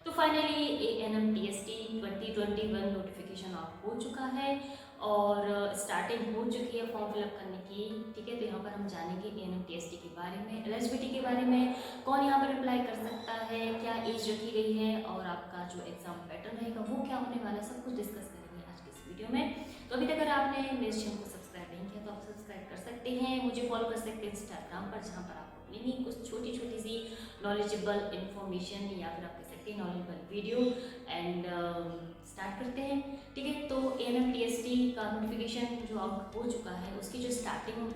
तो finally ANMTST 2021 notification out हो चुका है और स्टार्टिंग हो चुकी है फॉर्म फिलअप करने की। ठीक है, तो यहाँ पर हम जानेंगे ANMTST के बारे में, एलिजिबिलिटी के बारे में, कौन यहाँ पर अप्लाई कर सकता है, क्या एज रखी गई है और आपका जो एग्जाम पैटर्न रहेगा वो क्या होने वाला है, सब कुछ डिस्कस करेंगे आज के इस वीडियो में। तो अभी तक अगर आपने मेरे चैनल को सब्सक्राइब नहीं किया तो आप सब्सक्राइब कर सकते हैं, मुझे फॉलो कर सकते हैं इंस्टाग्राम पर, जहाँ पर आपको अपनी कुछ छोटी छोटी सी नॉलेजेबल इन्फॉर्मेशन या फिर आप कह सकते हैं नॉलेजेबल वीडियो एंड स्टार्ट करते हैं। ठीक है, तो ANMTST का नोटिफिकेशन जो आउट हो चुका है उसकी जो स्टार्टिंग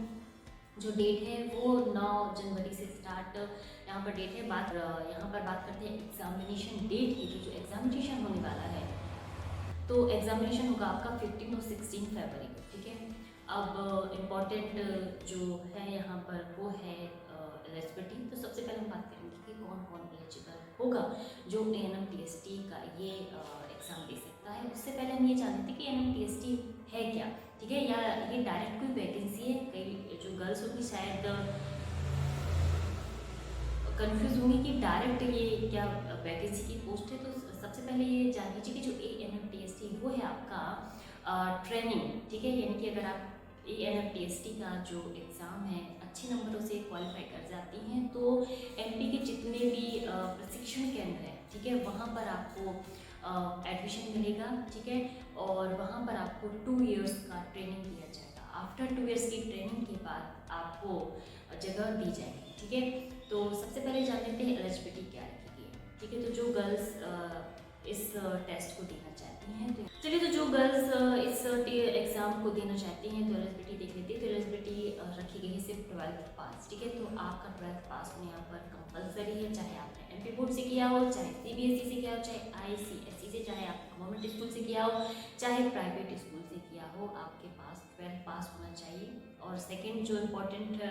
जो डेट है वो 9 जनवरी से स्टार्ट यहाँ पर डेट है। यहाँ पर बात करते हैं एग्जामिनेशन डेट की, जो एग्जामिनेशन होने वाला है तो एग्जामिनेशन होगा आपका 15 और 16 फरवरी को। ठीक है, अब इम्पॉर्टेंट जो है यहाँ पर वो है एलिजिबिलिटी। तो सबसे पहले हम बात करेंगे कि कौन कौन एलिजिबल होगा जो ANMTST का ये एग्ज़ाम दे सकता है। उससे पहले हम ये जानते थे कि ANMTST है क्या। ठीक है, या ये डायरेक्ट कोई वैकेंसी है। कई जो गर्ल्स होगी शायद कंफ्यूज होंगी कि डायरेक्ट ये क्या वैकेंसी की पोस्ट है। तो सबसे पहले ये जान लीजिए कि जो ANMTST वो है आपका ट्रेनिंग। ठीक है, यानी कि अगर आप ANMTST का जो एग्ज़ाम है अच्छे नंबरों से क्वालिफाई कर जाती हैं तो MP के जितने भी प्रशिक्षण केंद्र हैं, ठीक है, वहाँ पर आपको एडमिशन मिलेगा। ठीक है, और वहाँ पर आपको 2 इयर्स का ट्रेनिंग दिया जाएगा। आफ्टर 2 इयर्स की ट्रेनिंग के बाद आपको जगह दी जाएगी। ठीक है, तो सबसे पहले जान लेते हैं एलिजिबिलिटी क्या रखेगी। ठीक है, तो जो गर्ल्स इस टेस्ट को देना चाहती हैं तो चलिए, तो जो गर्ल्स इस एग्ज़ाम को देना चाहती हैं तो एलिजिबिलिटी देख लेते हैं। तो एलिजिबिलिटी रखी गई है सिर्फ 12th पास। ठीक है, तो आपका 12th पास होने यहाँ पर कंपलसरी है, चाहे आपने MP बोर्ड से किया हो, चाहे CBSE से किया हो, चाहे ICSE से, चाहे आप गवर्नमेंट स्कूल से किया हो, चाहे प्राइवेट स्कूल से किया हो, आपके पास 12th पास होना चाहिए। और सेकेंड जो इम्पोर्टेंट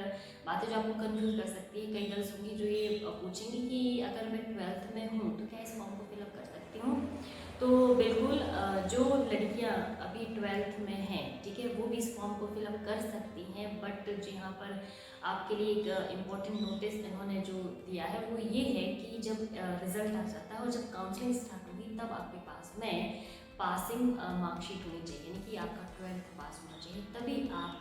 बात है जो आपको कंफ्यूज कर सकती है, कई गर्ल्स होंगी जो ये पूछेंगी कि अगर मैं 12th में हूँ तो क्या इस फॉर्म को फिलअप कर सकती हूँ। तो बिल्कुल, जो लड़कियाँ अभी 12th में हैं, ठीक है, वो भी इस फॉर्म को फिलअप कर सकती हैं। बट जो यहाँ पर आपके लिए एक इम्पॉर्टेंट नोटिस इन्होंने जो दिया है वो ये है कि जब रिजल्ट आ जाता है और जब काउंसलिंग स्टार्ट होगी तब आपके पास में पासिंग मार्कशीट होनी चाहिए, यानी कि आपका 12th पास होना चाहिए, तभी आप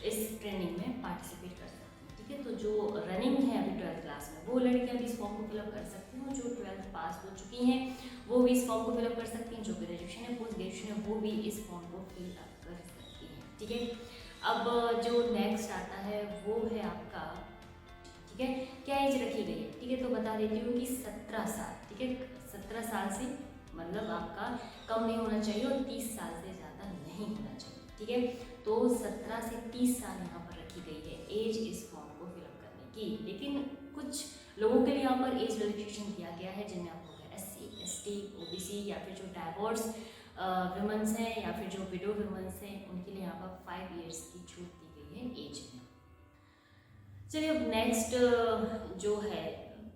इस ट्रेनिंग में पार्टिसिपेट कर सकते हैं। ठीक है, तो जो रनिंग है अभी 12th क्लास में वो लड़कियां भी इस फॉर्म को फिलअप कर सकती हैं, जो 12th पास हो चुकी हैं वो भी इस फॉर्म को फिलअप कर सकती हैं, जो ग्रेजुएशन है, पोस्ट ग्रेजुएशन है, वो भी इस फॉर्म को फिलअप कर सकती हैं। ठीक है, अब जो नेक्स्ट आता है वो है आपका, ठीक है, क्या एज रखी गई है। ठीक है, तो बता देती हूँ कि 17 साल। ठीक है, 17 साल से मतलब आपका कम नहीं होना चाहिए और 30 साल से ज़्यादा नहीं होना चाहिए। ठीक है, तो 17 से 30 साल यहाँ पर रखी गई है एज इस फॉर्म को फिलअप करने की। लेकिन कुछ लोगों के लिए यहाँ पर एज रिलैक्सेशन दिया गया है, जिनमें आपको SC ST OBC या फिर जो डाइवोर्स वुमेन्स हैं या फिर जो विडो वुमेन्स हैं उनके लिए यहाँ पर 5 इयर्स की छूट दी गई है एज में। चलिए, अब नेक्स्ट जो है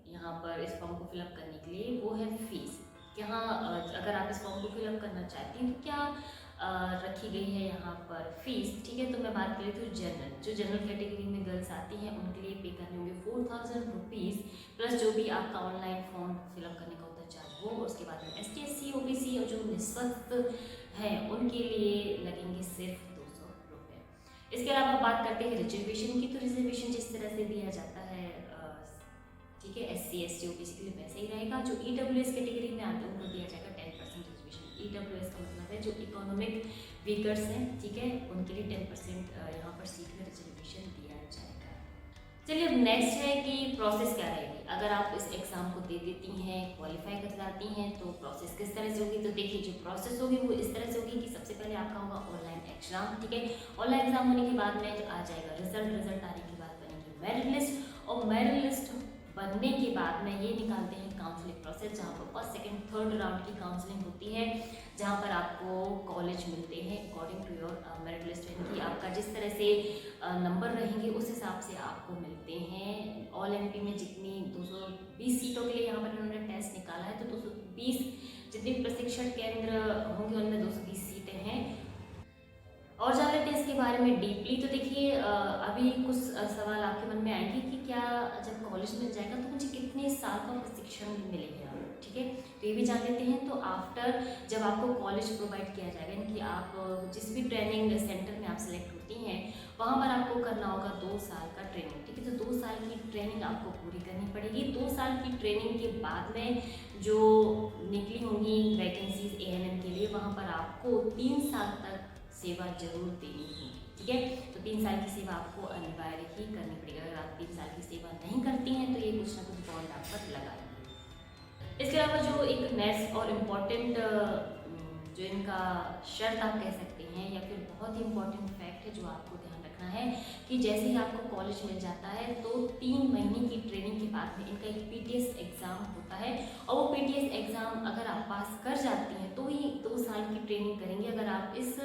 यहाँ पर इस फॉर्म को फिलअप करने के लिए वो है फीस। यहाँ अगर आप इस फॉर्म को फिलअप करना चाहती हैं तो क्या रखी गई है यहाँ पर फीस। ठीक है, तो मैं बात कर रही थी जो जनरल कैटेगरी में गर्ल्स आती हैं उनके लिए पे करने होंगे 4000 रुपीज़, प्लस जो भी आपका ऑनलाइन फॉर्म फिलअप करने का होता है चार्ज वो। उसके बाद में ST SC OBC और जो निस्वस्त हैं उनके लिए लगेंगे सिर्फ 200 रुपये। इसके अलावा बात करते हैं रिजर्वेशन की। तो रिजर्वेशन जिस तरह से दिया जाता है, ठीक है, SC ST OBC के लिए वैसे ही रहेगा। जो EWS कैटेगरी में आते हैं उनको दिया जाएगा 10% रिजर्वेशन। EWS का मतलब है जो इकोनॉमिक वीकर्स हैं, ठीक है, उनके लिए 10% यहाँ पर सीट में रिजर्वेशन दिया जाएगा। चलिए, अब नेक्स्ट है कि प्रोसेस क्या रहेगी। अगर आप इस एग्ज़ाम को दे देती हैं, क्वालिफाई कर जाती हैं तो प्रोसेस किस तरह से होगी। तो देखिए, जो प्रोसेस होगी वो इस तरह से होगी कि सबसे पहले आपका होगा ऑनलाइन एग्ज़ाम। ठीक है, ऑनलाइन एग्ज़ाम होने के बाद में जो आ जाएगा रिजल्ट आने के बाद बनेगी मेरिट लिस्ट, और मेरिट लिस्ट बनने के बाद में ये निकालते हैं काउंसलिंग प्रोसेस, जहाँ पर फर्स्ट सेकंड थर्ड राउंड की काउंसलिंग होती है, जहाँ पर आपको कॉलेज मिलते हैं according to your merit list, यानी कि आपका जिस तरह से नंबर रहेंगे उस हिसाब से आपको मिलते हैं। ऑल MP में जितनी 220 सीटों के लिए यहाँ पर उन्होंने टेस्ट निकाला है, तो 220 जितने प्रशिक्षण केंद्र होंगे उनमें 220 सीटें हैं। और जान लेते हैं इसके बारे में डीपली। तो देखिए, अभी कुछ सवाल आपके मन में आएंगे कि क्या जब कॉलेज मिल जाएगा तो मुझे कितने साल का प्रशिक्षण मिलेगा। ठीक है, तो ये ये भी जान लेते हैं। तो आफ्टर जब आपको कॉलेज प्रोवाइड किया जाएगा, यानी कि आप जिस भी ट्रेनिंग सेंटर में आप सेलेक्ट होती हैं वहाँ पर आपको करना होगा 2 साल का ट्रेनिंग, ठीक है। तो 2 साल की ट्रेनिंग आपको पूरी करनी पड़ेगी। 2 साल की ट्रेनिंग के बाद में जो निकली होंगी वैकेंसीज एएनएम के लिए, वहाँ पर आपको 3 साल तक सेवा जरूर देनी होगी, ठीक है। तो 3 साल की सेवा आपको अनिवार्य ही करनी पड़ेगी। अगर आप 3 साल की सेवा नहीं करती हैं तो ये कुछ ना कुछ बॉन्ड आप पर लगाएंगे। इसके अलावा जो एक नेक्स्ट और इम्पॉर्टेंट जो इनका शर्त आप कह सकते हैं या फिर बहुत ही इम्पॉर्टेंट फैक्ट है जो आपको ध्यान रखना है कि जैसे ही आपको कॉलेज मिल जाता है तो 3 महीने की ट्रेनिंग के बाद में इनका एक पीटीएस एग्ज़ाम होता है, और वो पीटीएस एग्ज़ाम अगर आप पास कर जाती हैं तो ही 2 साल की ट्रेनिंग करेंगे। अगर आप इस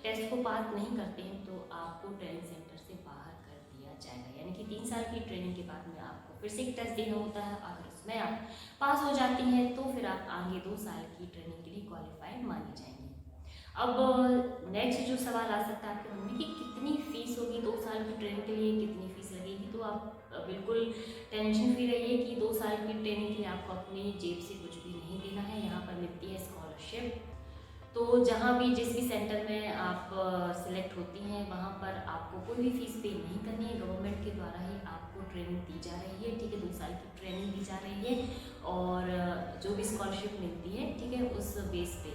टेस्ट को पास नहीं करते हैं तो आपको ट्रेनिंग सेंटर से बाहर कर दिया जाएगा। यानी कि 3 साल की ट्रेनिंग के बाद में आपको फिर से एक टेस्ट देना होता है। अगर उसमें आप पास हो जाती हैं तो फिर आप आगे 2 साल की ट्रेनिंग के लिए क्वालिफाइड मानी जाएंगी। अब नेक्स्ट जो सवाल आ सकता है आपके मन में कि कितनी फ़ीस होगी 2 साल की ट्रेनिंग के लिए, कितनी फ़ीस लगेगी। तो आप बिल्कुल टेंशन फ्री रहिए कि 2 साल की ट्रेनिंग के लिए आपको अपनी जेब से कुछ भी नहीं देना है। यहाँ पर मिलती है स्कॉलरशिप। तो जहाँ भी जिस भी सेंटर में आप सिलेक्ट होती हैं वहाँ पर आपको कोई भी फ़ीस पे नहीं करनी है। गवर्नमेंट के द्वारा ही आपको ट्रेनिंग दी जा रही है, ठीक है। 2 साल की ट्रेनिंग दी जा रही है और जो भी स्कॉलरशिप मिलती है, ठीक है, उस बेस पे,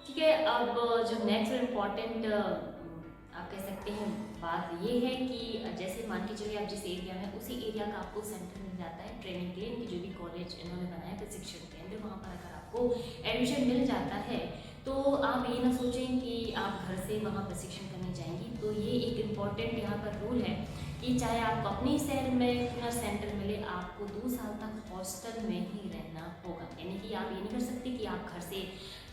ठीक है। अब जो नेक्स्ट इम्पॉर्टेंट आप कह सकते हैं बात ये है कि जैसे मान के चलिए आप जिस एरिया में उसी एरिया का आपको सेंटर मिल जाता है ट्रेनिंग के लिए, कि जो भी कॉलेज इन्होंने बनाया प्रशिक्षण केंद्र, वहाँ पर अगर आपको एडमिशन मिल जाता है तो आप ये ना सोचें कि आप घर से वहाँ प्रशिक्षण करने जाएंगी। तो ये एक इम्पॉर्टेंट यहाँ पर रूल है कि चाहे आपको अपने शहर में क्यों ना सेंटर मिले, आपको 2 साल तक हॉस्टल में ही रहना होगा। यानी कि आप ये नहीं कर सकते कि आप घर से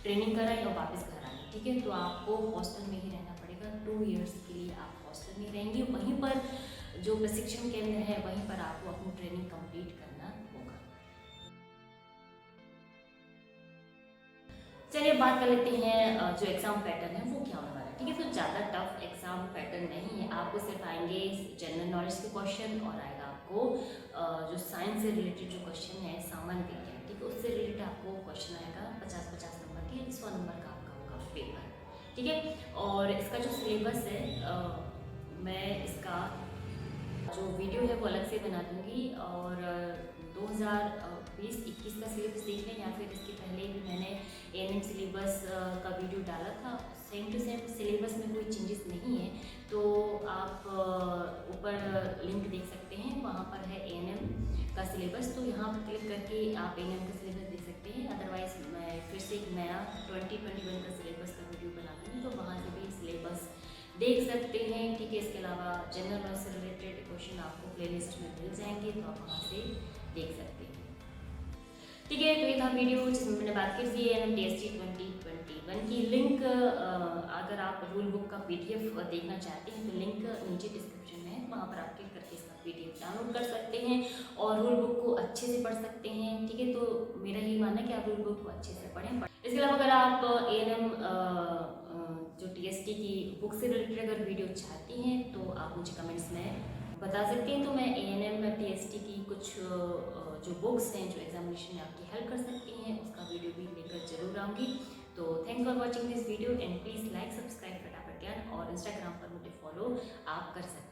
ट्रेनिंग कराएं और वापस घर आएं, ठीक है। तो आपको हॉस्टल में ही रहना पड़ेगा। 2 इयर्स के लिए आप हॉस्टल में रहेंगे, वहीं पर जो प्रशिक्षण केंद्र है वहीं पर आपको अपनी ट्रेनिंग कंप्लीट करना होगा। चलिए बात कर लेते हैं जो एग्ज़ाम पैटर्न है वो क्या होने वाला है, ठीक है। तो ज़्यादा टफ एग्ज़ाम पैटर्न नहीं है। आपको सिर्फ आएंगे जनरल नॉलेज के क्वेश्चन और आएगा आपको जो साइंस से रिलेटेड जो क्वेश्चन है सामान्य विज्ञान, ठीक है, उससे रिलेटेड आपको क्वेश्चन आएगा 50-50 नंबर के, 100 नंबर का आपका होगा पेपर, ठीक है। और इसका जो सिलेबस है मैं इसका जो वीडियो है वो अलग से बना दूंगी। और 2020-21 का सिलेबस देख लें, या फिर इसके पहले भी मैंने एएनएम सिलेबस का वीडियो डाला था। सेम टू सेम सिलेबस में कोई चेंजेस नहीं है। तो आप ऊपर लिंक देख सकते हैं, वहाँ पर है एएनएम का सिलेबस। तो यहाँ पर क्लिक करके आप एएनएम का सिलेबस देख सकते हैं। अदरवाइज़ मैं फिर से एक नया 2021 का सिलेबस का वीडियो बना दूँगी, तो वहाँ से भी सिलेबस देख सकते हैं, ठीक है। इसके अलावा जनरल नॉलेज से रिलेटेड क्वेश्चन आपको प्लेलिस्ट में मिल जाएंगे, तो आप वहाँ से देख सकते हैं, ठीक है। तो ये था वीडियो जिसमें मैंने बात की थी एनएमटीएसटी 2021 की। लिंक अगर आप रूल बुक का पीडीएफ देखना चाहते हैं तो लिंक नीचे डिस्क्रिप्शन में है, वहाँ पर आप क्लिक करके इसका पीडीएफ डाउनलोड कर सकते हैं और रूल बुक को अच्छे से पढ़ सकते हैं, ठीक है। तो मेरा यही मानना है कि आप रूल बुक को अच्छे से पढ़ें। इसके अलावा अगर आप एएनएम जो टीएसटी की बुक से रिलेटेड अगर वीडियो चाहती हैं तो आप मुझे कमेंट्स में बता सकते हैं। तो मैं एएनएम टीएसटी की कुछ जो बुक्स हैं जो एग्जामिनेशन में आपकी हेल्प कर सकती हैं उसका वीडियो भी लेकर जरूर आऊँगी। तो thanks for watching this video and please like subscribe फटाफट ज्ञान, और इंस्टाग्राम पर मुझे फॉलो आप कर सकते हैं।